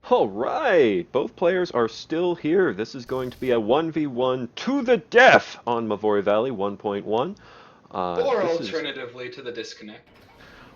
All right, both players are still here. This is going to be a 1v1 to the death on Mavori Valley 1.1. Or This is alternatively to the disconnect.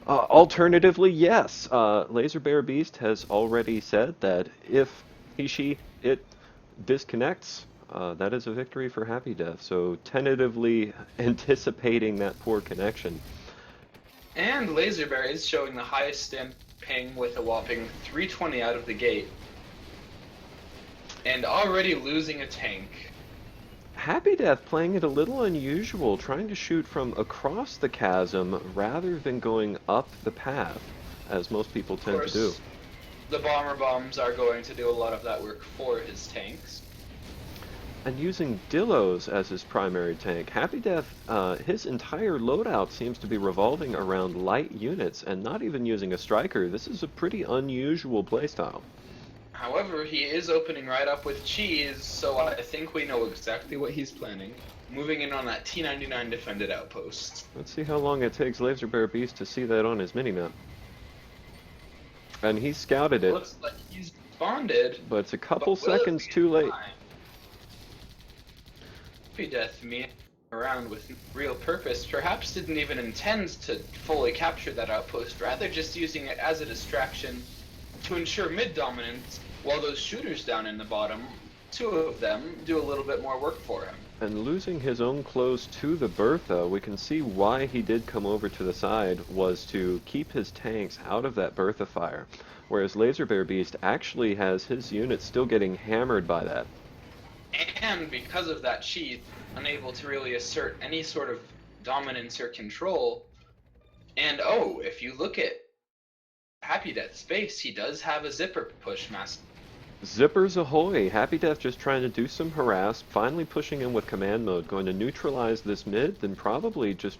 alternatively, yes. Laser Bear Beast has already said that if it disconnects, that is a victory for Happy Death. So tentatively anticipating that poor connection. And lazerbear is showing the highest stand ping with a whopping 320 out of the gate. And already losing a tank. Happy Death playing it a little unusual, trying to shoot from across the chasm rather than going up the path, as most people Of tend to do. course, the bomber bombs are going to do a lot of that work for his tanks. And using Dillos as his primary tank, Happy Death, his entire loadout seems to be revolving around light units and not even using a striker. This is a pretty unusual playstyle. However, he is opening right up with cheese, so I think we know exactly what he's planning. Moving in on that T-99 defended outpost. Let's see how long it takes Laser Bear Beast to see that on his minimap. And he scouted it, Looks like he's bonded, but it's a couple but will it seconds be too in late. time? Death me around with real purpose, perhaps didn't even intend to fully capture that outpost, rather just using it as a distraction to ensure mid dominance, while those shooters down in the bottom, two of them, do a little bit more work for him. And losing his own close to the Bertha, we can see why he did come over to the side was to keep his tanks out of that Bertha fire, whereas Laser Bear Beast actually has his units still getting hammered by that. And because of that cheat, unable to really assert any sort of dominance or control. And oh, if you look at Happy Death's base, he does have a zipper push mask. Zippers ahoy! Happy Death just trying to do some harass, finally pushing in with command mode, going to neutralize this mid, then probably just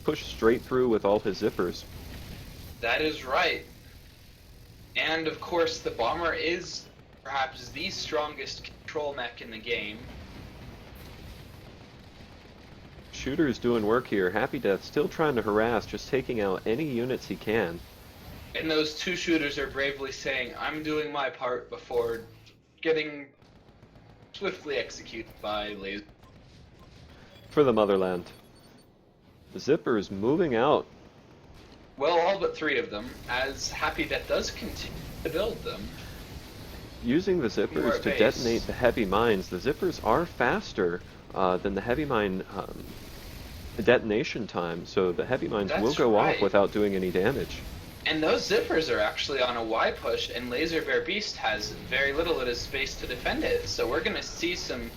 push straight through with all his zippers. That is right. And of course, the bomber is perhaps the strongest control mech in the game. Shooter's doing work here. Happy Death still trying to harass, just taking out any units he can. And those two shooters are bravely saying, I'm doing my part before getting swiftly executed by laser. For the motherland. Zippers moving out. Well, all but three of them, as Happy Death does continue to build them. Using the More zippers at to base. detonate the heavy mines, the zippers are faster than the heavy mine detonation time, so the heavy mines will That's go off right. without doing any damage. And those zippers are actually on a Y push, and Laser Bear Beast has very little of his space to defend it. So we're going to see some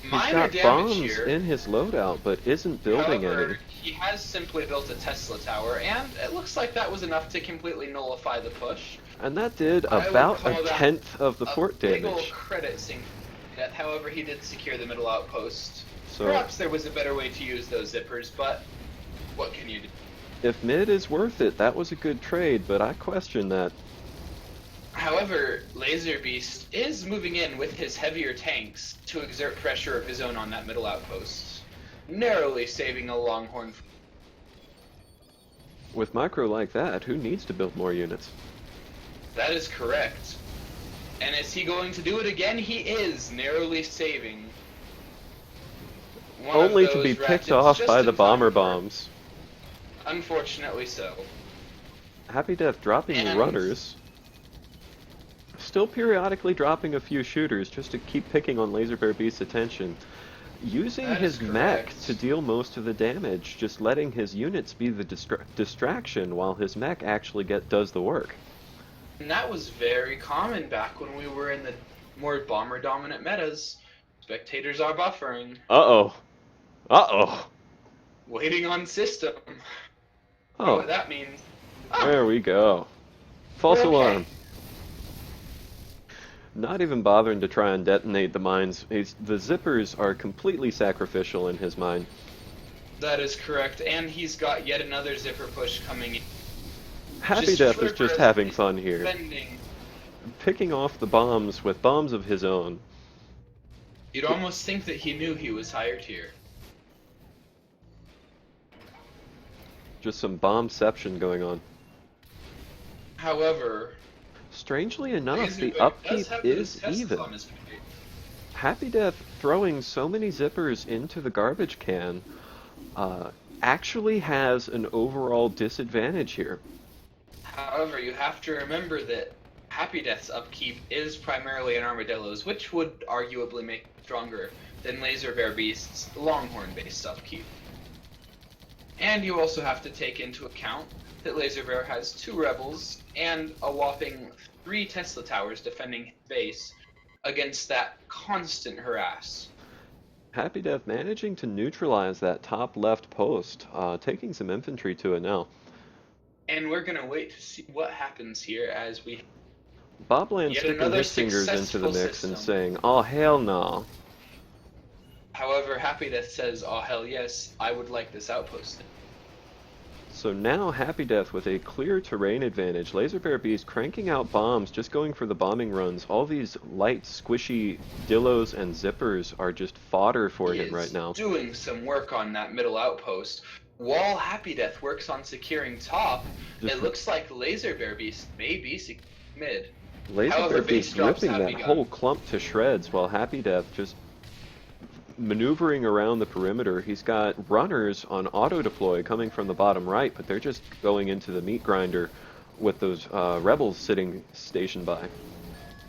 He's minor got damage bombs here. in his loadout, but isn't building However, any. he has simply built a Tesla tower, and it looks like that was enough to completely nullify the push. And that did I would about a call that tenth of the a fort big ol' damage. credit sink. However, he did secure the middle outpost. So Perhaps there was a better way to use those zippers, but what can you do? if mid is worth it, that was a good trade, but I question that. However, Laser Beast is moving in with his heavier tanks to exert pressure of his own on that middle outpost, narrowly saving a Longhorn. With micro like that, who needs to build more units? That is correct. And is he going to do it again? He is, narrowly saving one Only of to be those picked ratchets off just by in the time bomber for- bombs. Unfortunately so. Happy Death dropping And- runners. Still periodically dropping a few shooters just to keep picking on Laser Bear Beast's attention. Using That is his mech correct. to deal most of the damage, just letting his units be the distraction while his mech actually does the work. And that was very common back when we were in the more bomber dominant metas. Spectators are buffering, Uh-oh. Uh-oh. waiting on system. Oh, Oh, what that means. Oh, there we go. False we're okay. alarm. Not even bothering to try and detonate the mines. The zippers are completely sacrificial in his mind. That is correct, and he's got yet another zipper push coming in. Happy Just Death is just having fun here. defending. Picking off the bombs with bombs of his own. You'd almost think that he knew he was hired here. Just some bombception going on. However, Strangely enough, the Laserbear does upkeep have those is Teslas even. on his plate. Happy Death throwing so many zippers into the garbage can uh, actually has an overall disadvantage here. However, you have to remember that Happy Death's upkeep is primarily an Armadillo's, which would arguably make it stronger than Laserbear Beast's Longhorn-based upkeep. And you also have to take into account that Laserbear has 2 Rebels and a whopping 3 Tesla Towers defending his base against that constant harass. Happy Death managing to neutralize that top left post, taking some infantry to it now. And we're going to wait to see what happens here as we Bobland yet sticking another his fingers into the successful mix and system. saying, "Oh hell no." However, Happy Death says, "Oh hell yes, I would like this outpost." So now Happy Death with a clear terrain advantage. Laserbear Beast cranking out bombs, just going for the bombing runs. All these light, squishy dillos and zippers are just fodder for He him right is now. doing some work on that middle outpost. While Happy Death works on securing top, Just it looks like Laserbear Beast may be securing mid. However, Laserbear base Beast drops ripping have that begun. whole clump to shreds while Happy Death just maneuvering around the perimeter. He's got runners on auto deploy coming from the bottom right, but they're just going into the meat grinder with those rebels sitting stationed by.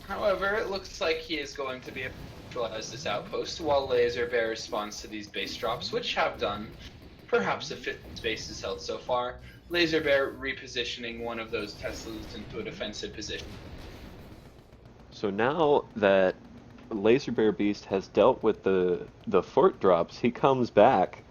However, it looks like he is going to be able to neutralize this outpost while Laserbear responds to these base drops, which have done. Perhaps a 5th base is held so far. Laserbear repositioning one of those Teslas into a defensive position. So now that Laserbear Beast has dealt with the fort drops, he comes back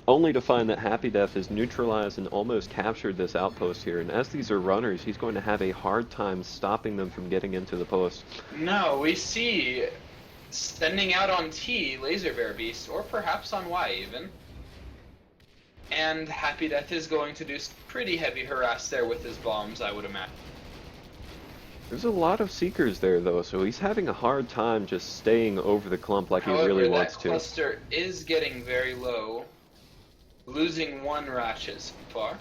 only to find that Happy Death has neutralized and almost captured this outpost here. And as these are runners, he's going to have a hard time stopping them from getting into the post. No, we see sending out on T Laserbear Beast, or perhaps on Y even. And Happy Death is going to do some pretty heavy harass there with his bombs, I would imagine. There's a lot of Seekers there, though, so he's having a hard time just staying over the clump like However, he really that wants to. cluster is getting very low, losing 1 Ratchet so far.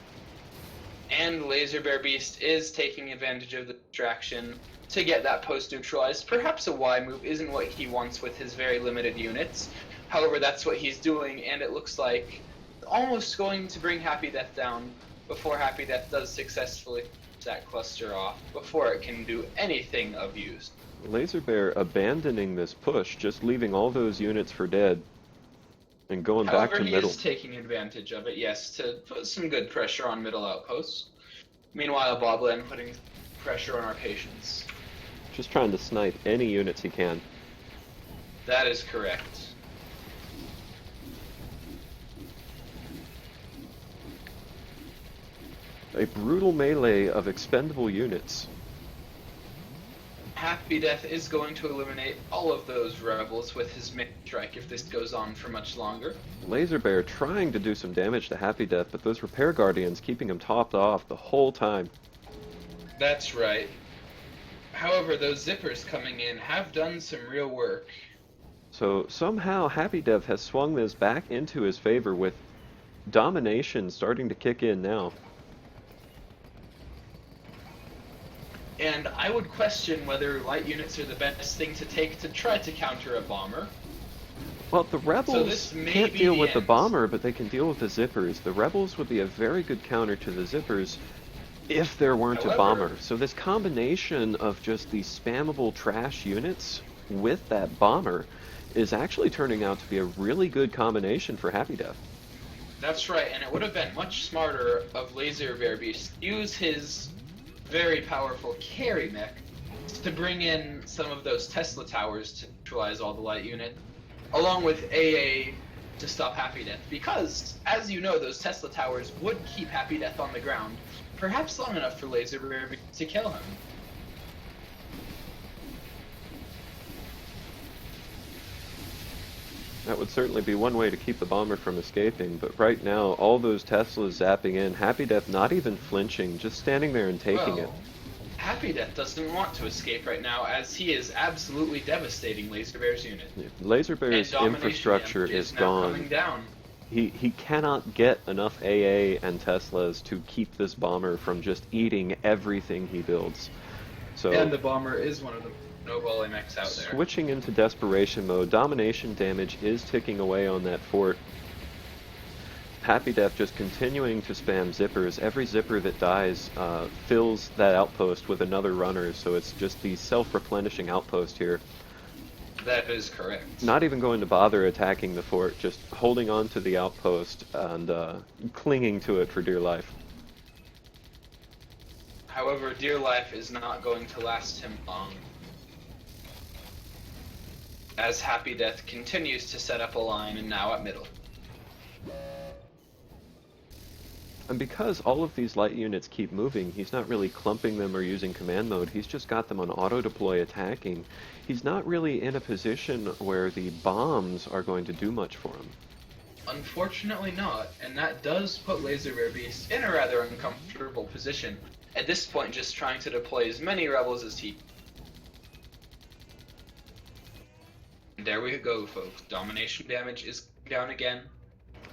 And Laserbear Beast is taking advantage of the distraction to get that post neutralized. Perhaps a Y move isn't what he wants with his very limited units. However, that's what he's doing, and it looks like almost going to bring Happy Death down before Happy Death does successfully that cluster off, before it can do anything of use. Laserbear abandoning this push, just leaving all those units for dead and going However, back to he middle. is taking advantage of it, yes, to put some good pressure on middle outposts. Meanwhile, Bobland putting pressure on our patients. Just trying to snipe any units he can. That is correct. A brutal melee of expendable units. Happy Death is going to eliminate all of those rebels with his main strike if this goes on for much longer. Laserbear trying to do some damage to Happy Death, but those repair guardians keeping him topped off the whole time. That's right. However, those zippers coming in have done some real work. So somehow Happy Death has swung this back into his favor with domination starting to kick in now. And I would question whether light units are the best thing to take to try to counter a bomber. Well, the Rebels can't deal with the bomber, but they can deal with the zippers. The Rebels would be a very good counter to the zippers if there weren't a bomber. So this combination of just these spammable trash units with that bomber is actually turning out to be a really good combination for Happy Death. That's right, and it would have been much smarter of Laserbear Beast to use his very powerful carry mech to bring in some of those Tesla towers to neutralize all the light unit, along with AA to stop Happy Death, because, as you know, those Tesla towers would keep Happy Death on the ground, perhaps long enough for Laserbear to kill him. That would certainly be one way to keep the bomber from escaping, but right now, all those Teslas zapping in, Happy Death not even flinching, just standing there and taking it. Happy Death doesn't want to escape right now, as he is absolutely devastating Laserbear's unit. Laserbear's infrastructure is gone. Coming down. He cannot get enough AA and Teslas to keep this bomber from just eating everything he builds. So And the bomber is one of the noble AirMechs out there. switching into desperation mode, domination damage is ticking away on that fort. Happy Death just continuing to spam zippers. Every zipper that dies fills that outpost with another runner, so it's just the self-replenishing outpost here. That is correct. Not even going to bother attacking the fort, just holding on to the outpost and clinging to it for dear life. However, dear life is not going to last him long, as Happy Death continues to set up a line and now at middle. And because all of these light units keep moving, he's not really clumping them or using command mode, he's just got them on auto-deploy attacking. He's not really in a position where the bombs are going to do much for him. Unfortunately not, and that does put Laserbear Beast in a rather uncomfortable position. At this point, just trying to deploy as many rebels as he... And there we go, folks. Domination damage is down again.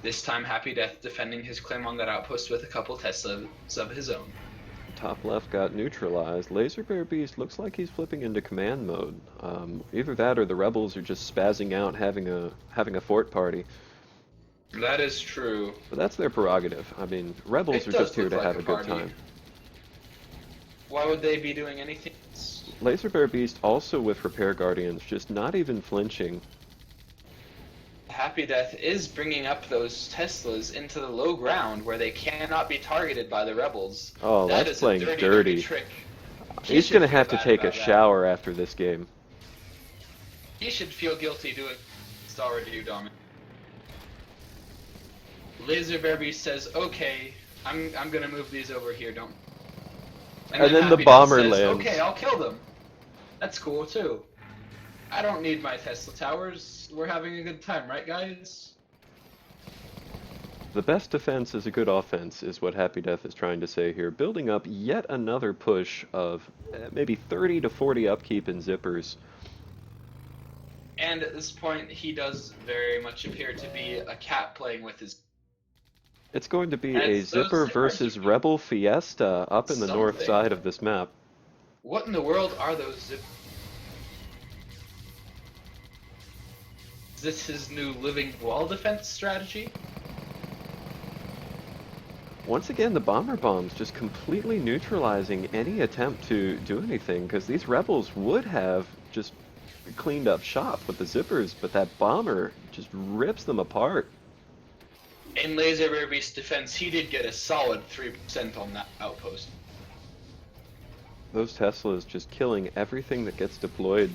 This time, Happy Death defending his claim on that outpost with a couple Teslas of his own. Top left got neutralized. Laserbear Beast looks like he's flipping into command mode. Either that or the rebels are just spazzing out, having a fort party. That is true. But that's their prerogative. I mean, rebels are just here to have a good time. Why would they be doing anything? Laserbear Beast also with Repair Guardians, just not even flinching. Happy Death is bringing up those Teslas into the low ground where they cannot be targeted by the rebels. Oh, That that's is playing a dirty. trick. He's going to have to take a shower after this game. He should feel guilty doing it's already you, Dominic. Laserbear Beast says, "Okay, I'm gonna move these over here, don't." And then the Happy Death bomber says, lands. "Okay, I'll kill them. That's cool too. I don't need my Tesla towers. We're having a good time, right, guys?" The best defense is a good offense, is what Happy Death is trying to say here. Building up yet another push of maybe 30 to 40 upkeep in zippers. And at this point, he does very much appear to be a cat playing with his... It's going to be And a it's those zipper zippers versus you- Rebel Fiesta up in the north Something. side of this map. What in the world are those zip... Is this his new living wall defense strategy? Once again, the bomber bombs just completely neutralizing any attempt to do anything, because these rebels would have just cleaned up shop with the zippers, but that bomber just rips them apart. In Laserbear Beast's defense, he did get a solid 3% on that outpost. Those Teslas just killing everything that gets deployed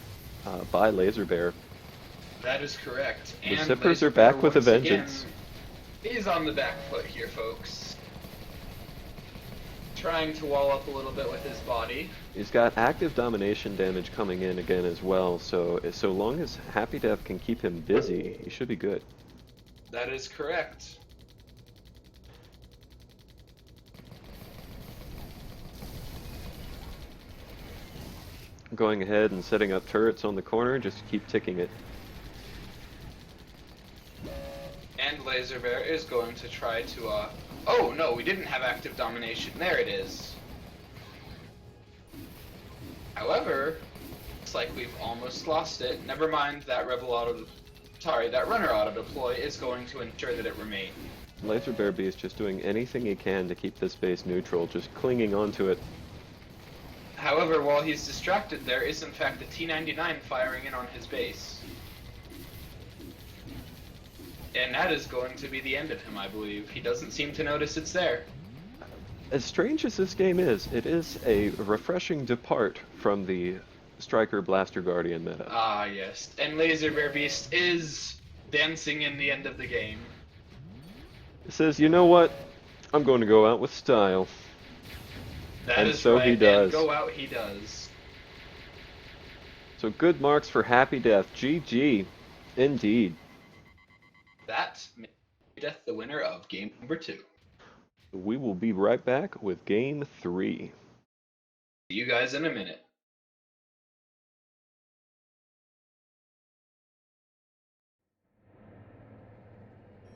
by Laserbear. That is correct. The And zippers are Laserbear, back with a once again, vengeance. is on the back foot here, folks. Trying to wall up a little bit with his body. He's got active domination damage coming in again as well, so long as Happy Death can keep him busy, he should be good. That is correct. Going ahead and setting up turrets on the corner just to keep ticking it. And Laserbear is going to try to, Oh, no, we didn't have active domination. There it is. However, looks like we've almost lost it. Never mind, that that runner auto deploy is going to ensure that it remains. Laserbear Beast just doing anything he can to keep this base neutral, just clinging onto it. However, while he's distracted, there is in fact a T-99 firing in on his base. And that is going to be the end of him, I believe. He doesn't seem to notice it's there. As strange as this game is, it is a refreshing depart from the Striker Blaster Guardian meta. Ah, yes. And Laserbear Beast is dancing in the end of the game. It says, you know what? I'm going to go out with style. That And is so right, he does. And go out he does. So good marks for Happy Death. GG. Indeed. That made Death the winner of game number 2. We will be right back with Game 3. See you guys in a minute.